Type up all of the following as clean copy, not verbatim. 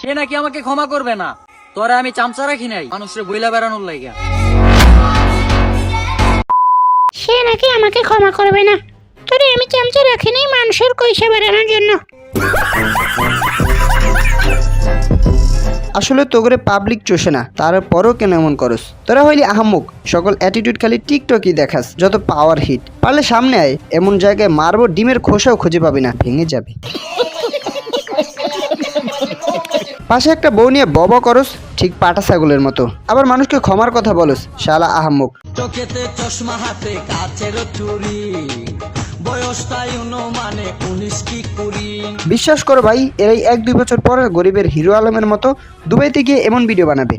সে নাকি আমাকে ক্ষমা করবে না। তোরা আমি চামচা রাখি নাই মানুষের বইলা বেড়ানোর লাইগা। সে নাকি আমাকে ক্ষমা করবে না, তোরে আমি চামচা রাখি নাই মানুষের কইসা বেড়ানোর জন্য। আসলে তোগরে পাবলিক চোষে না, তারপরও কেন এমন করস? তোরা হইলি আহাম্মক, সকল অ্যাটিটিউড খালি টিকটকই দেখাস। যত পাওয়ার হিট, পারলে সামনে আয়, এমন জায়গায় মারবো ডিমের খোসাও খুঁজে পাবি না, ভেঙে যাবে। পাশে একটা বউ নিয়ে বব করস ঠিক পাটা ছাগলের মতো, আবার মানুষকে ক্ষমার কথা বলস, শালা আহাম্মক। চোখেতে চশমা হাতে কাচের চুরি, বয়সটাই মানে 19 কি কুড়ি। বিশ্বাস করো ভাই, এরাই 1-2 বছর পর গরিবের হিরো আলমের মতো দুবাইতে গিয়ে এমন ভিডিও বানাবে।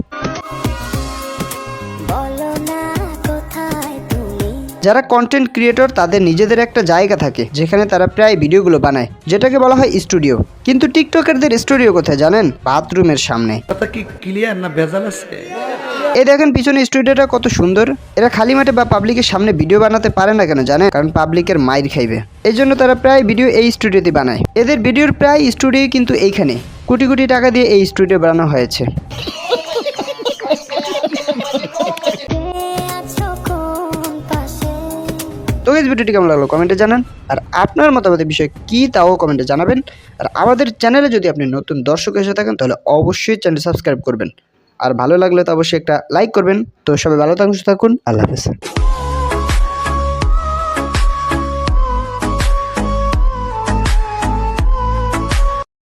যারা কন্টেন্ট ক্রিয়েটর তাদের নিজেদের একটা জায়গা থাকে যেখানে তারা প্রায় ভিডিওগুলো বানায়, যেটাকে বলা হয় স্টুডিও। কিন্তু টিকটকারদের স্টুডিও কোথায় জানেন? বাথরুমের সামনে। কথা কি ক্লিয়ার না ভেজাল আছে? এই দেখেন পিছনে স্টুডিওটা কত সুন্দর। এরা খালি মাঠে বা পাবলিকের সামনে ভিডিও বানাতে পারে না কেন জানেন? কারণ পাবলিকের মাইর খাইবে, এই জন্য তারা প্রায় ভিডিও এই স্টুডিওতে বানায়। এদের ভিডিওর প্রায় স্টুডিও কিন্তু এইখানে, কোটি কোটি টাকা দিয়ে এই স্টুডিও বানানো হয়েছে। তো এই ভিডিওটি কেমন লাগলো কমেন্টে জানান, আর আপনার মতামতের বিষয় কি তাও কমেন্টে জানাবেন। আর আমাদের চ্যানেলে যদি আপনি নতুন দর্শক এসে থাকেন তাহলে অবশ্যই চ্যানেল সাবস্ক্রাইব করবেন, আর ভালো লাগলে তো অবশ্যই একটা লাইক করবেন। তো সবাই ভালো থাকুন, সুস্থ থাকুন, আল্লাহ হাফেজ।